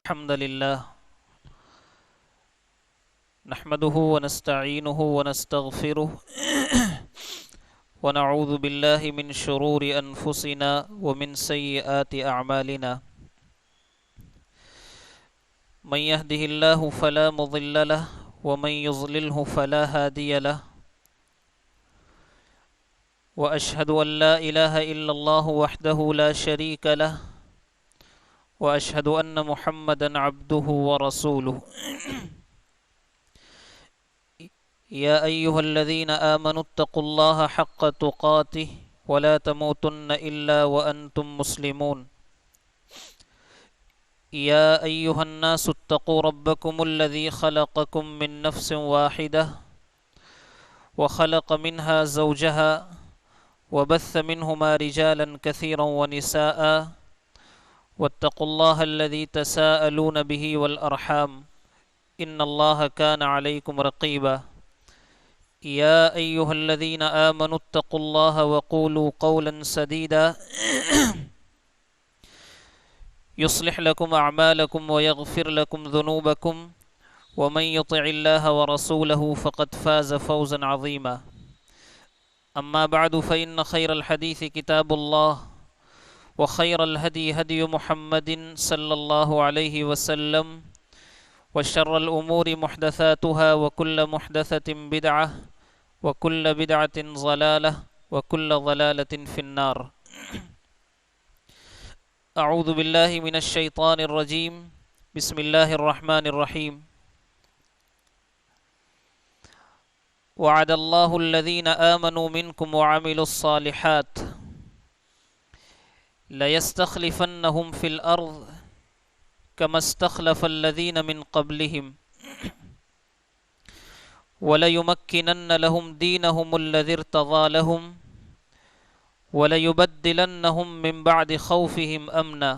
الحمد لله نحمده ونستعينه ونستغفره ونعوذ بالله من شرور أنفسنا ومن سيئات أعمالنا من يهده الله فلا مضل له ومن يضلله فلا هادي له وأشهد أن لا إله إلا الله وحده لا شريك له وأشهد أن محمدا عبده ورسوله يا أيها الذين آمنوا اتقوا الله حق تقاته ولا تموتن إلا وأنتم مسلمون يا أيها الناس اتقوا ربكم الذي خلقكم من نفس واحدة وخلق منها زوجها وبث منهما رجالا كثيرا ونساء واتقوا الله الذي تساءلون به والأرحام إن الله كان عليكم رقيبا يا أيها الذين آمنوا اتقوا الله وقولوا قولا سديدا يصلح لكم أعمالكم ويغفر لكم ذنوبكم ومن يطع الله ورسوله فقد فاز فوزا عظيما أما بعد فإن خير الحديث كتاب الله وخير الهدي هدي محمد صلى الله عليه وسلم وشر الأمور محدثاتها وكل محدثة بدعة وكل بدعة ضلالة وكل ضلالة في النار أعوذ بالله من الشيطان الرجيم بسم الله الرحمن الرحيم وعد الله الذين آمنوا منكم وعملوا الصالحات ليستخلفنهم في الأرض كما استخلف الذين من قبلهم وليمكنن لهم دينهم الذي ارتضى لهم وليبدلنهم من بعد خوفهم أمنا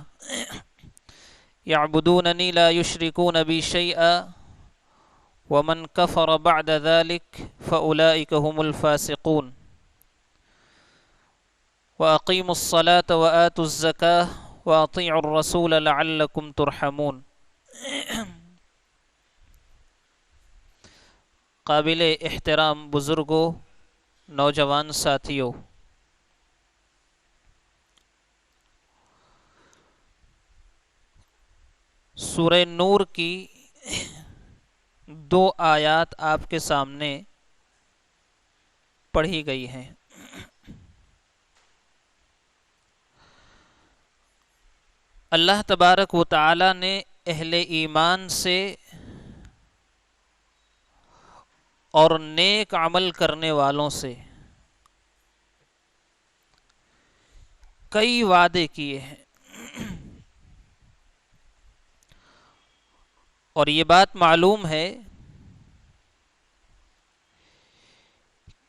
يعبدونني لا يشركون بي شيئا ومن كفر بعد ذلك فأولئك هم الفاسقون وأقيموا الصلاة وآتوا الزكاة وأطيعوا الرسول لعلكم ترحمون قابل احترام بزرگوں، نوجوان ساتھیوں، سورہ نور کی 2 آیات آپ کے سامنے پڑھی گئی ہیں۔ اللہ تبارک و تعالی نے اہل ایمان سے اور نیک عمل کرنے والوں سے کئی وعدے کیے ہیں، اور یہ بات معلوم ہے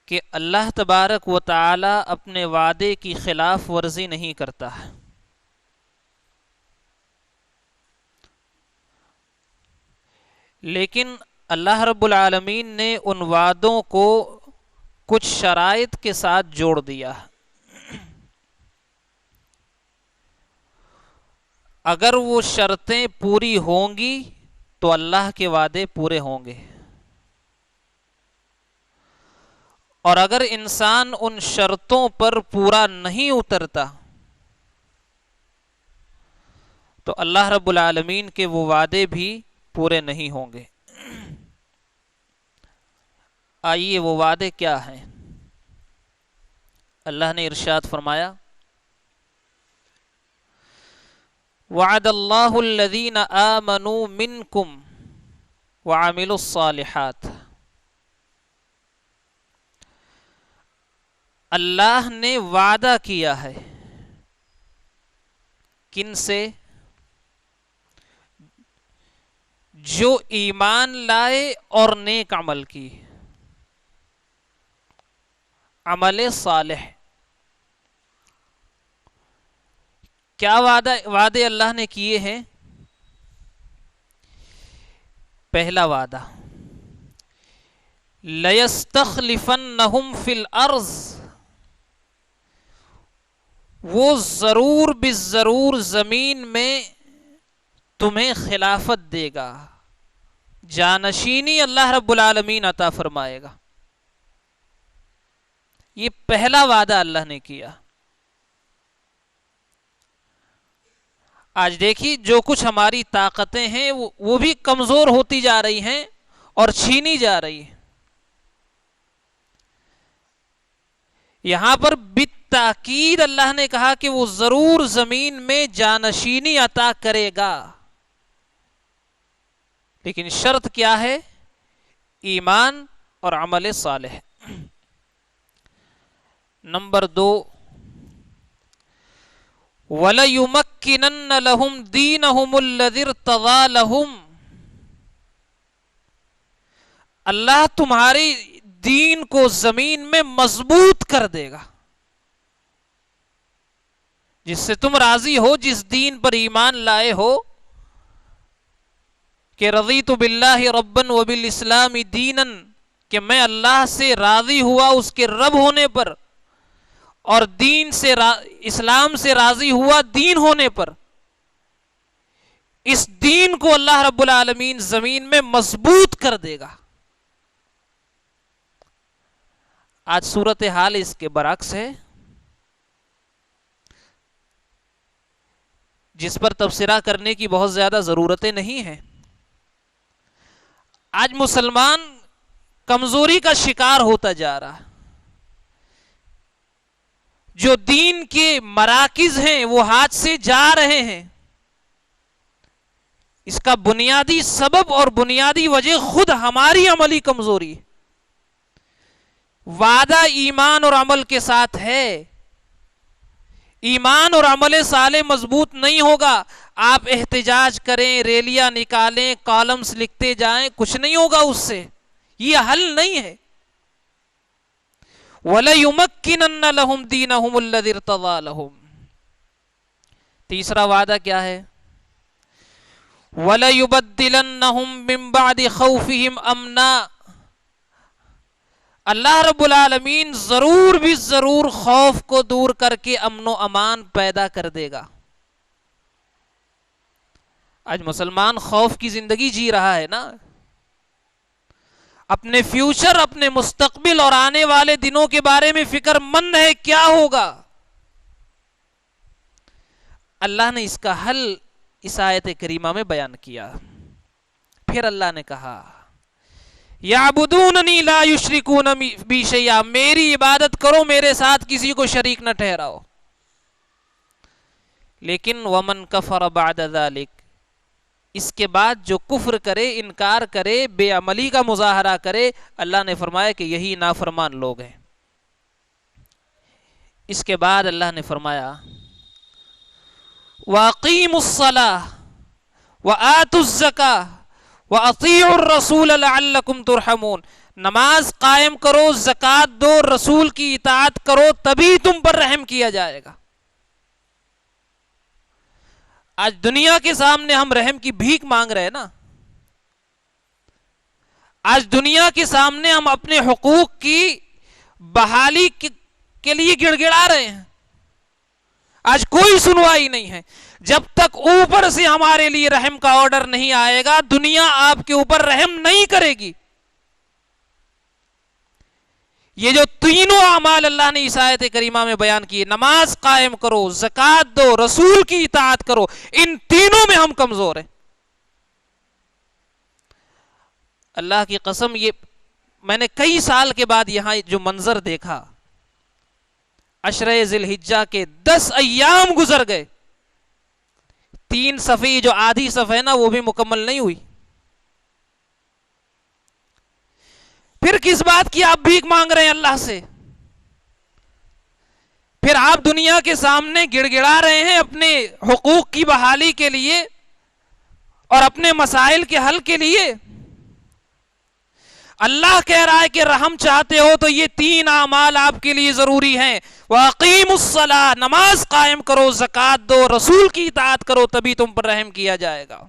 کہ اللہ تبارک و تعالی اپنے وعدے کی خلاف ورزی نہیں کرتا ہے۔ لیکن اللہ رب العالمین نے ان وعدوں کو کچھ شرائط کے ساتھ جوڑ دیا۔ اگر وہ شرطیں پوری ہوں گی تو اللہ کے وعدے پورے ہوں گے، اور اگر انسان ان شرطوں پر پورا نہیں اترتا تو اللہ رب العالمین کے وہ وعدے بھی پورے نہیں ہوں گے۔ آئیے وہ وعدے کیا ہیں؟ اللہ نے ارشاد فرمایا وعد اللہ الذین آمنوا منکم وعملوا الصالحات، اللہ نے وعدہ کیا ہے کن سے؟ جو ایمان لائے اور نیک عمل کی، عمل صالح۔ کیا وعدے اللہ نے کیے ہیں؟ پہلا وعدہ لَيَسْتَخْلِفَنَّهُمْ فِي الْأَرْضِ، وہ ضرور بالضرور زمین میں تمہیں خلافت دے گا، جانشینی اللہ رب العالمین عطا فرمائے گا. یہ پہلا وعدہ اللہ نے کیا. آج دیکھیے جو کچھ ہماری طاقتیں ہیں وہ بھی کمزور ہوتی جا رہی ہیں اور چھینی جا رہی ہیں. یہاں پر بالتاکید اللہ نے کہا کہ وہ ضرور زمین میں جانشینی عطا کرے گا، لیکن شرط کیا ہے؟ ایمان اور عمل صالح. نمبر 2، وَلَيُمَكِّنَنَّ لَهُمْ دِينَهُمُ الَّذِي ارْتَضَىٰ لَهُمْ. اللہ تمہاری دین کو زمین میں مضبوط کر دے گا، جس سے تم راضی ہو، جس دین پر ایمان لائے ہو کہ رضیت باللہ ربًا وبالاسلام دینا، کہ میں اللہ سے راضی ہوا اس کے رب ہونے پر، اور دین سے اسلام سے راضی ہوا دین ہونے پر. اس دین کو اللہ رب العالمین زمین میں مضبوط کر دے گا. آج صورتحال اس کے برعکس ہے، جس پر تبصرہ کرنے کی بہت زیادہ ضرورتیں نہیں ہیں. آج مسلمان کمزوری کا شکار ہوتا جا رہا ہے. جو دین کے مراکز ہیں وہ ہاتھ سے جا رہے ہیں. اس کا بنیادی سبب اور بنیادی وجہ خود ہماری عملی کمزوری ہے. وعدہ ایمان اور عمل کے ساتھ ہے. ایمان اور عمل صالح مضبوط نہیں ہوگا. آپ احتجاج کریں، ریلیاں نکالیں، کالمز لکھتے جائیں، کچھ نہیں ہوگا اس سے. یہ حل نہیں ہے. وَلَيُمَكِّنَنَّ لَهُمْ دِينَهُمُ الَّذِي ارْتَضَىٰ لَهُمْ. تیسرا وعدہ کیا ہے؟ وَلَيُبَدِّلَنَّهُمْ مِنْ بَعْدِ خَوْفِهِمْ أَمْنًا. اللہ رب العالمین ضرور بھی ضرور خوف کو دور کر کے امن و امان پیدا کر دے گا. آج مسلمان خوف کی زندگی جی رہا ہے نا. اپنے فیوچر، اپنے مستقبل اور آنے والے دنوں کے بارے میں فکر مند ہے کیا ہوگا. اللہ نے اس کا حل اس آیت کریمہ میں بیان کیا. پھر اللہ نے کہا یعبدوننی لا یشرکون بی شیئا، میری عبادت کرو، میرے ساتھ کسی کو شریک نہ ٹھہراؤ. لیکن ومن کفر بعد ذلک، اس کے بعد جو کفر کرے، انکار کرے، بے عملی کا مظاہرہ کرے، اللہ نے فرمایا کہ یہی نافرمان لوگ ہیں. اس کے بعد اللہ نے فرمایا وَأَقِيمُوا الصَّلَاةَ وَآتُوا الزَّكَاةَ وَأَطِيعُوا الرَّسُولَ لَعَلَّكُمْ تُرْحَمُونَ. نماز قائم کرو، زکوٰۃ دو، رسول کی اطاعت کرو، تبھی تم پر رحم کیا جائے گا. آج دنیا کے سامنے ہم رحم کی بھیک مانگ رہے ہیں نا. آج دنیا کے سامنے ہم اپنے حقوق کی بحالی کے لیے گڑ گڑا رہے ہیں. آج کوئی سنوائی نہیں ہے. جب تک اوپر سے ہمارے لیے رحم کا آرڈر نہیں آئے گا، دنیا آپ کے اوپر رحم نہیں کرے گی. یہ جو تینوں اعمال اللہ نے اس آیت کریمہ میں بیان کیے، نماز قائم کرو، زکوٰۃ دو، رسول کی اطاعت کرو، ان تینوں میں ہم کمزور ہیں. اللہ کی قسم، یہ میں نے کئی سال کے بعد یہاں جو منظر دیکھا، عشرہ ذی الحجہ کے 10 ایام گزر گئے، 3 صفحے جو آدھی صفحہ ہے نا وہ بھی مکمل نہیں ہوئی. پھر کس بات کی آپ بھیک مانگ رہے ہیں اللہ سے؟ پھر آپ دنیا کے سامنے گڑ گڑا رہے ہیں اپنے حقوق کی بحالی کے لیے اور اپنے مسائل کے حل کے لیے. اللہ کہہ رہا ہے کہ رحم چاہتے ہو تو یہ 3 اعمال آپ کے لیے ضروری ہیں. وَأَقِيمُوا الصَّلَاةَ، نماز قائم کرو، زکوٰۃ دو، رسول کی اطاعت کرو، تبھی تم پر رحم کیا جائے گا.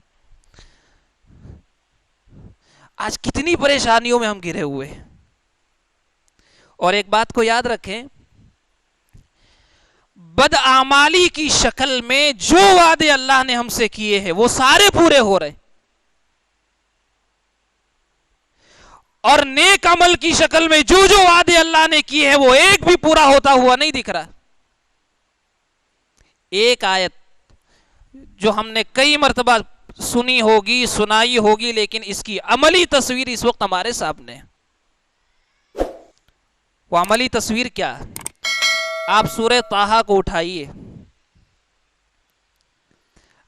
آج کتنی پریشانیوں میں ہم گھرے ہوئے ہیں. اور ایک بات کو یاد رکھیں، بدعمالی کی شکل میں جو وعدے اللہ نے ہم سے کیے ہیں وہ سارے پورے ہو رہے، اور نیک عمل کی شکل میں جو جو وعدے اللہ نے کیے ہیں وہ ایک بھی پورا ہوتا ہوا نہیں دکھ رہا۔ ایک آیت جو ہم نے کئی مرتبہ سنی ہوگی، سنائی ہوگی، لیکن اس کی عملی تصویر اس وقت ہمارے سامنے ہے۔ وہ عملی تصویر کیا ہے؟ آپ سورہ طٰہٰ کو اٹھائیے،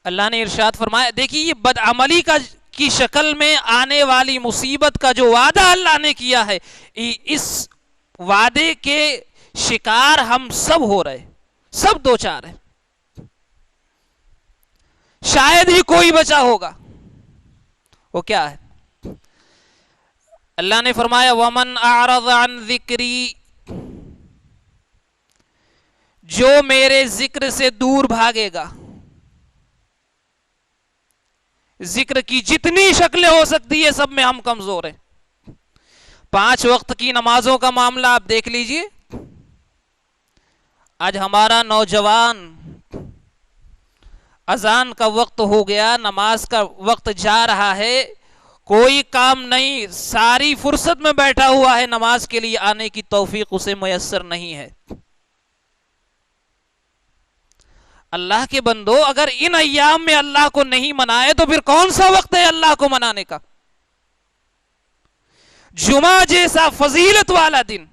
اللہ نے ارشاد فرمایا، دیکھیے یہ بدعملی کی شکل میں آنے والی مصیبت کا جو وعدہ اللہ نے کیا ہے، اس وعدے کے شکار ہم سب ہو رہے، سب دو چار ہیں، شاید ہی کوئی بچا ہوگا۔ وہ کیا ہے؟ اللہ نے فرمایا وَمَنْ أَعْرَضَ عَنْ ذِكْرِي، جو میرے ذکر سے دور بھاگے گا۔ ذکر کی جتنی شکلیں ہو سکتی ہے سب میں ہم کمزور ہیں۔ 5 وقت کی نمازوں کا معاملہ آپ دیکھ لیجئے، آج ہمارا نوجوان اذان کا وقت ہو گیا، نماز کا وقت جا رہا ہے، کوئی کام نہیں، ساری فرصت میں بیٹھا ہوا ہے، نماز کے لیے آنے کی توفیق اسے میسر نہیں ہے۔ اللہ کے بندو، اگر ان ایام میں اللہ کو نہیں منائے تو پھر کون سا وقت ہے اللہ کو منانے کا؟ جمعہ جیسا فضیلت والا دن،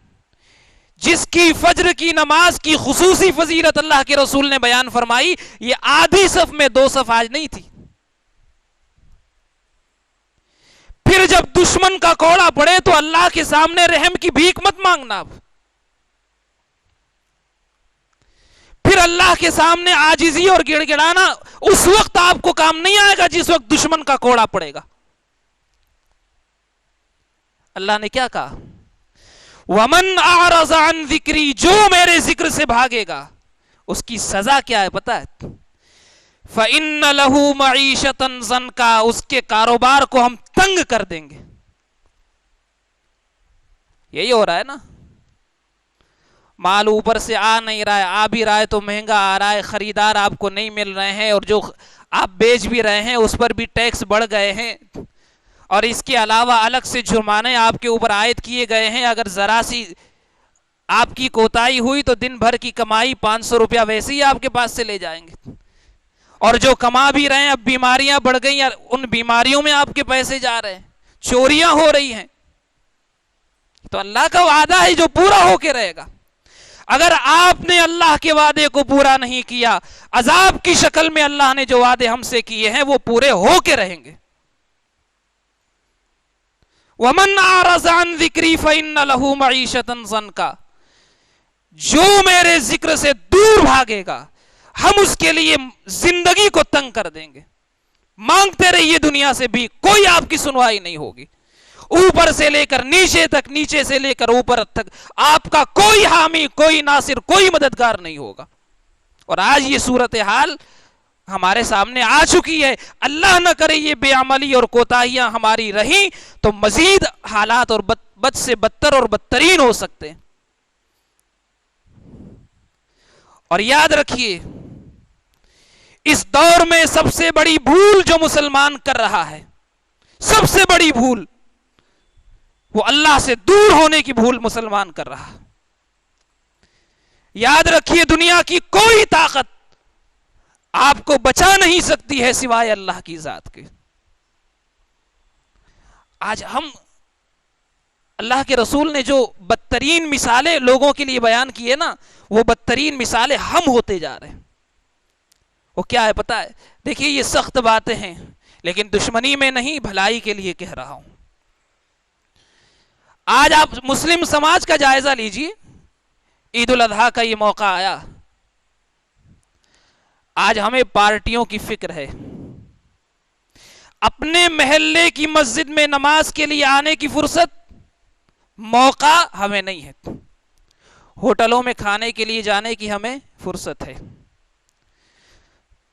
جس کی فجر کی نماز کی خصوصی فضیلت اللہ کے رسول نے بیان فرمائی، یہ آدھی صف میں 2 صف آج نہیں تھی۔ پھر جب دشمن کا کوڑا پڑے تو اللہ کے سامنے رحم کی بھیک مت مانگنا، پھر اللہ کے سامنے عاجزی اور گڑ گڑانا اس وقت آپ کو کام نہیں آئے گا جس وقت دشمن کا کوڑا پڑے گا۔ اللہ نے کیا کہا؟ وَمَنْ أَعْرَضَ عَنْ ذِكْرِي، جو میرے ذکر سے بھاگے گا اس کی سزا کیا ہے پتہ ہے؟ فَإِنَّ لَهُ مَعِيشَةً ضَنْكًا، اس کے کاروبار کو ہم تنگ کر دیں گے۔ یہی ہو رہا ہے نا، مال اوپر سے آ نہیں رہا ہے، آ بھی رہا ہے تو مہنگا آ رہا ہے، خریدار آپ کو نہیں مل رہے ہیں، اور جو آپ بیچ بھی رہے ہیں اس پر بھی ٹیکس بڑھ گئے ہیں، اور اس کے علاوہ الگ سے جرمانے آپ کے اوپر عائد کیے گئے ہیں۔ اگر ذرا سی آپ کی کوتاہی ہوئی تو دن بھر کی کمائی 500 روپیہ ویسے ہی آپ کے پاس سے لے جائیں گے، اور جو کما بھی رہے ہیں اب بیماریاں بڑھ گئی ہیں، ان بیماریوں میں آپ کے پیسے جا رہے ہیں، چوریاں ہو رہی ہیں۔ تو اللہ کا وعدہ ہے جو پورا ہو کے رہے گا۔ اگر آپ نے اللہ کے وعدے کو پورا نہیں کیا، عذاب کی شکل میں اللہ نے جو وعدے ہم سے کیے ہیں وہ پورے ہو کے رہیں گے۔ وَمَنْ أَعْرَضَ عَنْ ذِكْرِي فَإِنَّ لَهُ مَعِيشَةً ضَنْكًا، جو میرے ذکر سے دور بھاگے گا ہم اس کے لیے زندگی کو تنگ کر دیں گے۔ مانگتے رہیے دنیا سے بھی، کوئی آپ کی سنوائی نہیں ہوگی، اوپر سے لے کر نیچے تک، نیچے سے لے کر اوپر تک آپ کا کوئی حامی، کوئی ناصر، کوئی مددگار نہیں ہوگا۔ اور آج یہ صورتحال ہمارے سامنے آ چکی ہے۔ اللہ نہ کرے یہ بے عملی اور کوتاہیاں ہماری رہیں تو مزید حالات اور بد سے بدتر اور بدترین ہو سکتے ہیں۔ اور یاد رکھیے، اس دور میں سب سے بڑی بھول جو مسلمان کر رہا ہے، سب سے بڑی بھول، وہ اللہ سے دور ہونے کی بھول مسلمان کر رہا ہے۔ یاد رکھیے، دنیا کی کوئی طاقت آپ کو بچا نہیں سکتی ہے سوائے اللہ کی ذات کے۔ آج ہم اللہ کے رسول نے جو بدترین مثالیں لوگوں کے لیے بیان کی ہے نا، وہ بدترین مثالیں ہم ہوتے جا رہے ہیں۔ وہ کیا ہے پتہ ہے؟ دیکھیے یہ سخت باتیں ہیں، لیکن دشمنی میں نہیں، بھلائی کے لیے کہہ رہا ہوں۔ آج آپ مسلم سماج کا جائزہ لیجئے، عید الاضحیٰ کا یہ موقع آیا، آج ہمیں پارٹیوں کی فکر ہے، اپنے محلے کی مسجد میں نماز کے لیے آنے کی فرصت، موقع ہمیں نہیں ہے، ہوٹلوں میں کھانے کے لیے جانے کی ہمیں فرصت ہے۔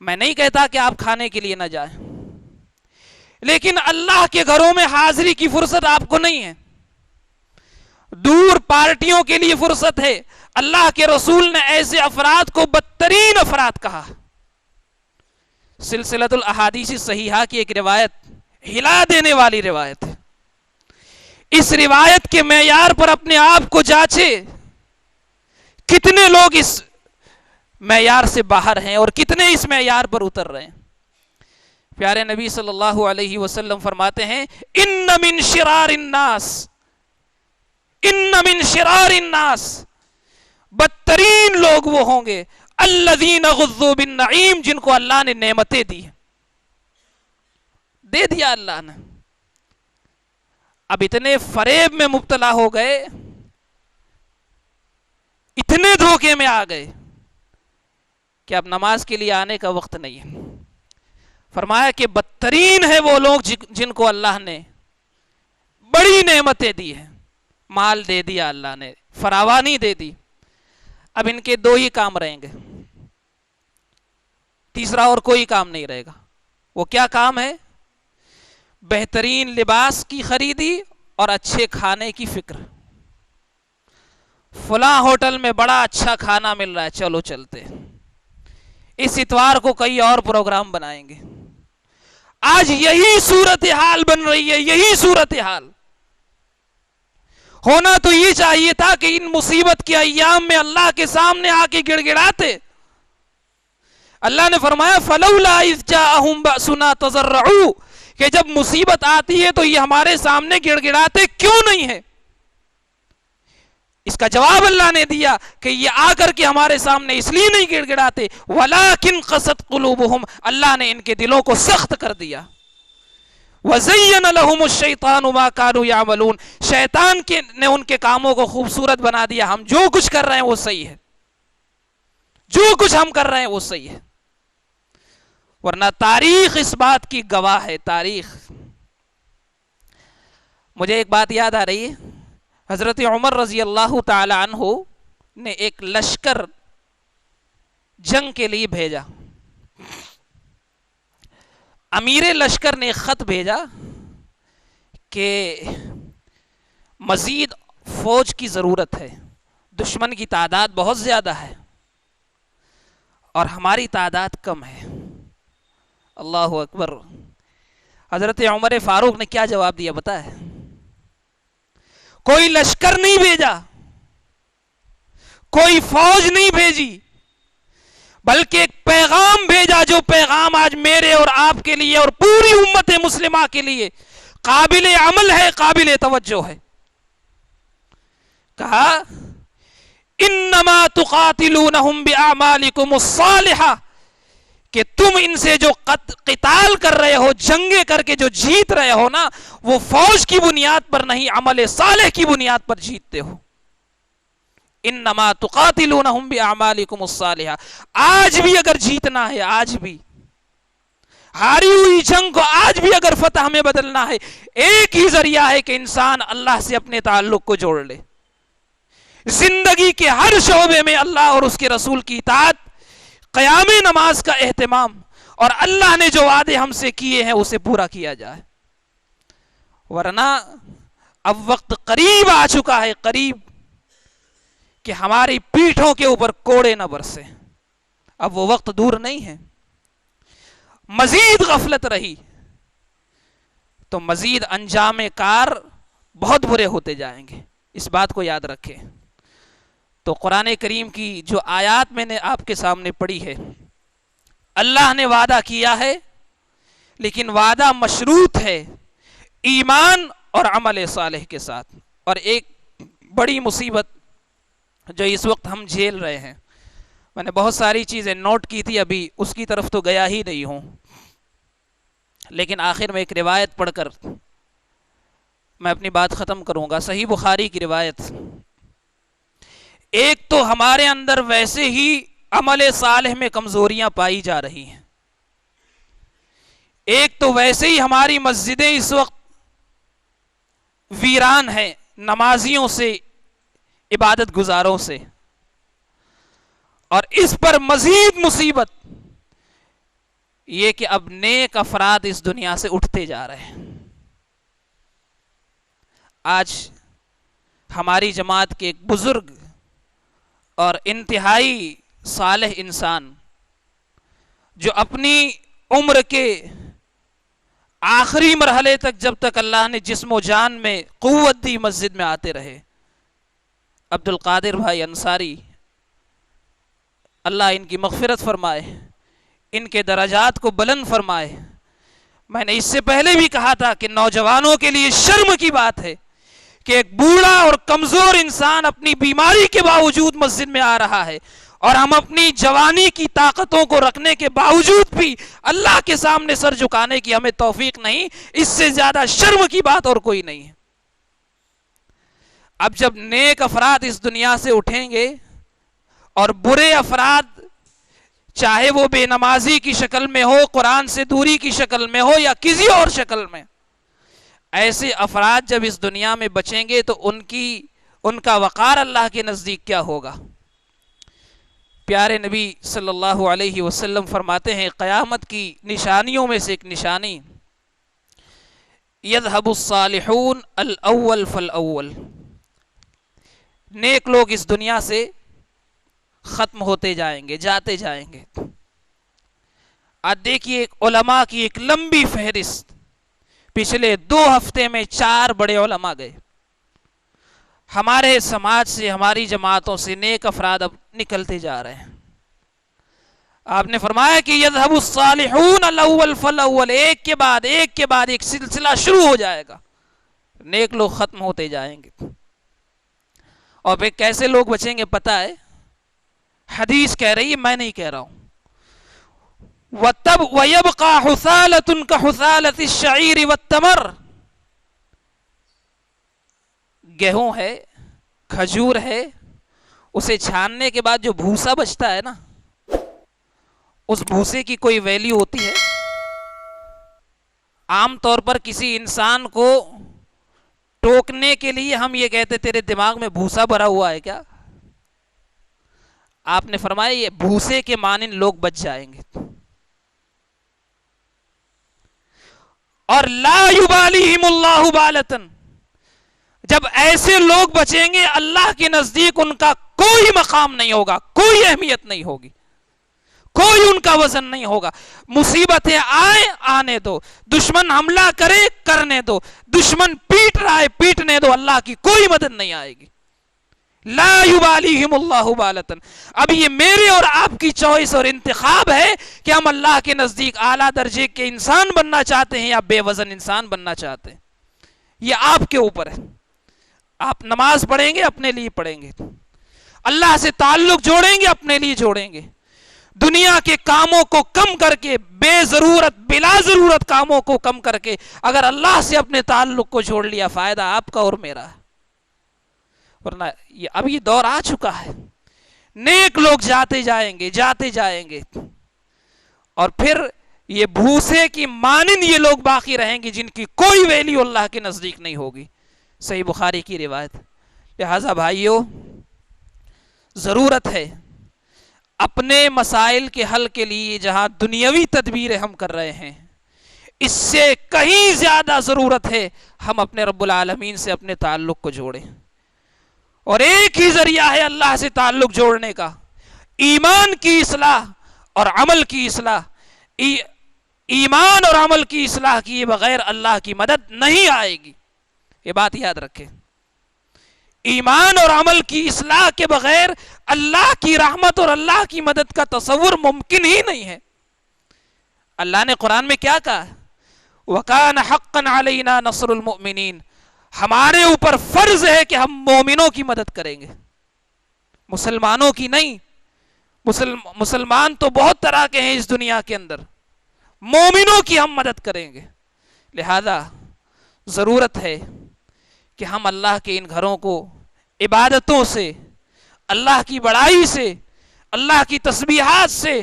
میں نہیں کہتا کہ آپ کھانے کے لیے نہ جائیں، لیکن اللہ کے گھروں میں حاضری کی فرصت آپ کو نہیں ہے۔ دور پارٹیوں کے لیے فرصت ہے، اللہ کے رسول نے ایسے افراد کو بدترین افراد کہا. سلسلۃ الاحادیث صحیحہ کی ایک روایت ہلا دینے والی روایت ہے. اس روایت کے معیار پر اپنے آپ کو جانچے, کتنے لوگ اس معیار سے باہر ہیں اور کتنے اس معیار پر اتر رہے ہیں. پیارے نبی صلی اللہ علیہ وسلم فرماتے ہیں ان من شرار الناس, ان من شرار الناس, بدترین لوگ وہ ہوں گے الذین غضوا بالنعیم, جن کو اللہ نے نعمتیں دی, دے دیا اللہ نے, اب اتنے فریب میں مبتلا ہو گئے, اتنے دھوکے میں آ گئے کہ اب نماز کے لیے آنے کا وقت نہیں ہے. فرمایا کہ بدترین ہے وہ لوگ جن کو اللہ نے بڑی نعمتیں دی ہیں, مال دے دیا اللہ نے, فراوانی دے دی, اب ان کے دو ہی کام رہیں گے, تیسرا اور کوئی کام نہیں رہے گا. وہ کیا کام ہے؟ بہترین لباس کی خریدی اور اچھے کھانے کی فکر. فلاں ہوٹل میں بڑا اچھا کھانا مل رہا ہے, چلو چلتے, اس اتوار کو کئی اور پروگرام بنائیں گے. آج یہی صورتحال بن رہی ہے, یہی صورتحال. ہونا تو یہ چاہیے تھا کہ ان مصیبت کے ایام میں اللہ کے سامنے آ کے گڑ گڑاتے. اللہ نے فرمایا فلولا اذ جاءہم بأسنا تضرعوا, کہ جب مصیبت آتی ہے تو یہ ہمارے سامنے گڑ گڑاتے کیوں نہیں ہے. اس کا جواب اللہ نے دیا کہ یہ آ کر کے ہمارے سامنے اس لیے نہیں گڑ گڑاتے, وَلَٰكِنْ قَسَتْ قُلُوبُهُمْ, اللہ نے ان کے دلوں کو سخت کر دیا. وَزَيَّنَ لَهُمُ الشَّيْطَانُ مَا كَانُوا يَعْمَلُونَ, شیطان نے ان کے کاموں کو خوبصورت بنا دیا. ہم جو کچھ کر رہے ہیں وہ صحیح ہے, جو کچھ ہم کر رہے ہیں وہ صحیح ہے, ورنہ تاریخ اس بات کی گواہ ہے. تاریخ. مجھے ایک بات یاد آ رہی ہے, حضرت عمر رضی اللہ تعالی عنہ نے ایک لشکر جنگ کے لیے بھیجا. امیر لشکر نے ایک خط بھیجا کہ مزید فوج کی ضرورت ہے, دشمن کی تعداد بہت زیادہ ہے اور ہماری تعداد کم ہے. اللہ اکبر. حضرت عمر فاروق نے کیا جواب دیا پتہ ہے؟ کوئی لشکر نہیں بھیجا, کوئی فوج نہیں بھیجی, بلکہ ایک پیغام بھیجا, جو پیغام آج میرے اور آپ کے لیے اور پوری امت مسلمہ کے لیے قابل عمل ہے, قابل توجہ ہے. کہا انما تقاتلونہم باعمالکم الصالحہ, کہ تم ان سے جو قتال کر رہے ہو, جنگیں کر کے جو جیت رہے ہو نا, وہ فوج کی بنیاد پر نہیں, عمل صالح کی بنیاد پر جیتتے ہو. انما تقاتلونہم باعمالکم الصالحہ. آج بھی اگر جیتنا ہے, آج بھی ہاری ہوئی جنگ کو آج بھی اگر فتح میں بدلنا ہے, ایک ہی ذریعہ ہے کہ انسان اللہ سے اپنے تعلق کو جوڑ لے. زندگی کے ہر شعبے میں اللہ اور اس کے رسول کی اطاعت, قیام نماز کا اہتمام, اور اللہ نے جو وعدے ہم سے کیے ہیں اسے پورا کیا جائے. ورنہ اب وقت قریب آ چکا ہے, قریب, کہ ہماری پیٹھوں کے اوپر کوڑے نہ برسے. اب وہ وقت دور نہیں ہے. مزید غفلت رہی تو مزید انجام کار بہت برے ہوتے جائیں گے, اس بات کو یاد رکھیں. تو قرآن کریم کی جو آیات میں نے آپ کے سامنے پڑھی ہے, اللہ نے وعدہ کیا ہے, لیکن وعدہ مشروط ہے ایمان اور عمل صالح کے ساتھ. اور ایک بڑی مصیبت جو اس وقت ہم جھیل رہے ہیں, میں نے بہت ساری چیزیں نوٹ کی تھی, ابھی اس کی طرف تو گیا ہی نہیں ہوں, لیکن آخر میں ایک روایت پڑھ کر میں اپنی بات ختم کروں گا. صحیح بخاری کی روایت. ایک تو ہمارے اندر ویسے ہی عمل صالح میں کمزوریاں پائی جا رہی ہیں, ایک تو ویسے ہی ہماری مسجدیں اس وقت ویران ہیں نمازیوں سے, عبادت گزاروں سے, اور اس پر مزید مصیبت یہ کہ اب نیک افراد اس دنیا سے اٹھتے جا رہے ہیں. آج ہماری جماعت کے ایک بزرگ اور انتہائی صالح انسان جو اپنی عمر کے آخری مرحلے تک جب تک اللہ نے جسم و جان میں قوت دی مسجد میں آتے رہے، عبد القادر بھائی انصاری، اللہ ان کی مغفرت فرمائے، ان کے درجات کو بلند فرمائے۔ میں نے اس سے پہلے بھی کہا تھا کہ نوجوانوں کے لیے شرم کی بات ہے کہ ایک بوڑھا اور کمزور انسان اپنی بیماری کے باوجود مسجد میں آ رہا ہے، اور ہم اپنی جوانی کی طاقتوں کو رکھنے کے باوجود بھی اللہ کے سامنے سر جھکانے کی ہمیں توفیق نہیں۔ اس سے زیادہ شرم کی بات اور کوئی نہیں ہے۔ اب جب نیک افراد اس دنیا سے اٹھیں گے اور برے افراد، چاہے وہ بے نمازی کی شکل میں ہو، قرآن سے دوری کی شکل میں ہو، یا کسی اور شکل میں، ایسے افراد جب اس دنیا میں بچیں گے تو ان کا وقار اللہ کے نزدیک کیا ہوگا؟ پیارے نبی صلی اللہ علیہ وسلم فرماتے ہیں قیامت کی نشانیوں میں سے ایک نشانی، یذهب الصالحون الاول فالاول، نیک لوگ اس دنیا سے ختم ہوتے جائیں گے، جاتے جائیں گے۔ آج دیکھیے علماء کی ایک لمبی فہرست، پچھلے 2 ہفتے میں 4 بڑے علماء گئے۔ ہمارے سماج سے، ہماری جماعتوں سے نیک افراد اب نکلتے جا رہے ہیں۔ آپ نے فرمایا کہ یذهب الصالحون الاول فالاول، ایک کے بعد ایک سلسلہ شروع ہو جائے گا، نیک لوگ ختم ہوتے جائیں گے۔ اور پھر کیسے لوگ بچیں گے پتہ ہے؟ حدیث کہہ رہی ہے، میں نہیں کہہ رہا ہوں۔ وَيَبْقَى حُثَالَةٌ كَحُثَالَةِ الشَّعِيرِ وَالتَّمَرِ، گیہوں ہے، کھجور ہے، اسے چھاننے کے بعد جو بھوسا بچتا ہے نا، اس بھوسے کی کوئی ویلیو ہوتی ہے؟ عام طور پر کسی انسان کو ٹوکنے کے لیے ہم یہ کہتے تیرے دماغ میں بھوسا بھرا ہوا ہے کیا؟ آپ نے فرمایا یہ بھوسے کے مانند لوگ بچ جائیں گے۔ اور لا یبالیہم اللہ بالۃ، جب ایسے لوگ بچیں گے اللہ کے نزدیک ان کا کوئی مقام نہیں ہوگا، کوئی اہمیت نہیں ہوگی، کوئی ان کا وزن نہیں ہوگا۔ مصیبتیں آئیں آنے دو، دشمن حملہ کرے کرنے دو، دشمن پیٹ رہا ہے پیٹنے دو، اللہ کی کوئی مدد نہیں آئے گی۔ لا یبالیہم اللہ بالۃ۔ اب یہ میرے اور آپ کی چوائس اور انتخاب ہے کہ ہم اللہ کے نزدیک اعلیٰ درجے کے انسان بننا چاہتے ہیں یا بے وزن انسان بننا چاہتے ہیں، یہ آپ کے اوپر ہے۔ آپ نماز پڑھیں گے اپنے لیے پڑھیں گے، اللہ سے تعلق جوڑیں گے اپنے لیے جوڑیں گے، دنیا کے کاموں کو کم کر کے، بے ضرورت بلا ضرورت کاموں کو کم کر کے اگر اللہ سے اپنے تعلق کو جوڑ لیا، فائدہ آپ کا اور میرا ہے۔ ورنہ اب یہ دور آ چکا ہے، نیک لوگ جاتے جائیں گے جاتے جائیں گے، اور پھر یہ بھوسے کی مانند یہ لوگ باقی رہیں گے جن کی کوئی ویلیو اللہ کے نزدیک نہیں ہوگی۔ صحیح بخاری کی روایت۔ لہذا بھائیو، ضرورت ہے اپنے مسائل کے حل کے لیے جہاں دنیاوی تدبیریں ہم کر رہے ہیں، اس سے کہیں زیادہ ضرورت ہے ہم اپنے رب العالمین سے اپنے تعلق کو جوڑیں، اور ایک ہی ذریعہ ہے اللہ سے تعلق جوڑنے کا، ایمان کی اصلاح اور عمل کی اصلاح۔ ایمان اور عمل کی اصلاح کیے بغیر اللہ کی مدد نہیں آئے گی، یہ بات یاد رکھیں۔ ایمان اور عمل کی اصلاح کے بغیر اللہ کی رحمت اور اللہ کی مدد کا تصور ممکن ہی نہیں ہے۔ اللہ نے قرآن میں کیا کہا؟ وَكَانَ حَقًّا عَلَيْنَا نَصْرُ الْمُؤْمِنِينَ، ہمارے اوپر فرض ہے کہ ہم مومنوں کی مدد کریں گے، مسلمانوں کی نہیں۔ مسلمان تو بہت طرح کے ہیں اس دنیا کے اندر، مومنوں کی ہم مدد کریں گے۔ لہذا ضرورت ہے کہ ہم اللہ کے ان گھروں کو عبادتوں سے، اللہ کی بڑائی سے، اللہ کی تسبیحات سے،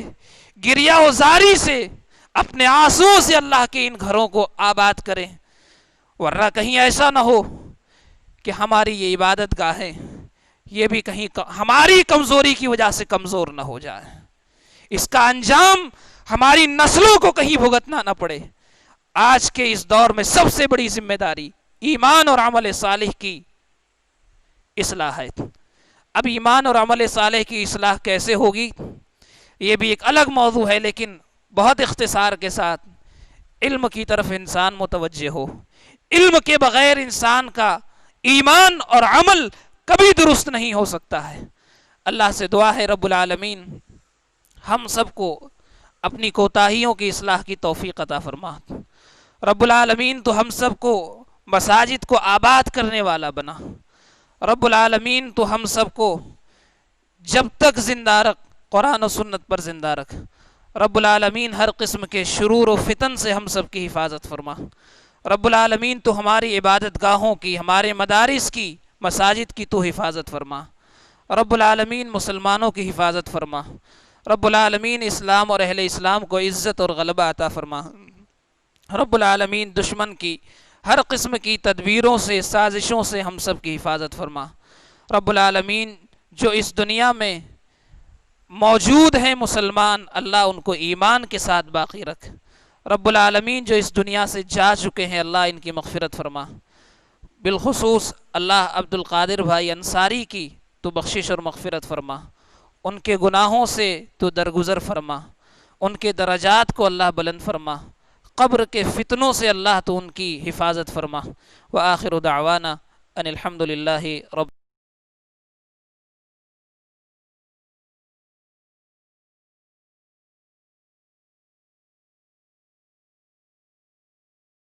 گریہ و زاری سے، اپنے آنسوؤں سے اللہ کے ان گھروں کو آباد کریں، ورنہ کہیں ایسا نہ ہو کہ ہماری یہ عبادت گاہیں یہ بھی کہیں ہماری کمزوری کی وجہ سے کمزور نہ ہو جائے، اس کا انجام ہماری نسلوں کو کہیں بھگتنا نہ پڑے۔ آج کے اس دور میں سب سے بڑی ذمہ داری ایمان اور عمل صالح کی اصلاح ہے۔ اب ایمان اور عمل صالح کی اصلاح کیسے ہوگی یہ بھی ایک الگ موضوع ہے، لیکن بہت اختصار کے ساتھ علم کی طرف انسان متوجہ ہو۔ علم کے بغیر انسان کا ایمان اور عمل کبھی درست نہیں ہو سکتا ہے۔ اللہ سے دعا ہے رب العالمین ہم سب کو اپنی کوتاہیوں کی اصلاح کی توفیق عطا فرما۔ رب العالمین تو ہم سب کو مساجد کو آباد کرنے والا بنا۔ رب العالمین تو ہم سب کو جب تک زندہ رکھ، قرآن و سنت پر زندہ رکھ۔ رب العالمین ہر قسم کے شرور و فتن سے ہم سب کی حفاظت فرما۔ رب العالمین تو ہماری عبادت گاہوں کی، ہمارے مدارس کی، مساجد کی تو حفاظت فرما۔ رب العالمین مسلمانوں کی حفاظت فرما۔ رب العالمین اسلام اور اہل اسلام کو عزت اور غلبہ عطا فرما۔ رب العالمین دشمن کی ہر قسم کی تدبیروں سے، سازشوں سے ہم سب کی حفاظت فرما۔ رب العالمین جو اس دنیا میں موجود ہیں مسلمان، اللہ ان کو ایمان کے ساتھ باقی رکھ۔ رب العالمین جو اس دنیا سے جا چکے ہیں، اللہ ان کی مغفرت فرما۔ بالخصوص اللہ عبد القادر بھائی انصاری کی تو بخشش اور مغفرت فرما، ان کے گناہوں سے تو درگزر فرما، ان کے درجات کو اللہ بلند فرما، قبر کے فتنوں سے اللہ تو ان کی حفاظت فرما۔ وآخر دعوانا ان الحمد للہ رب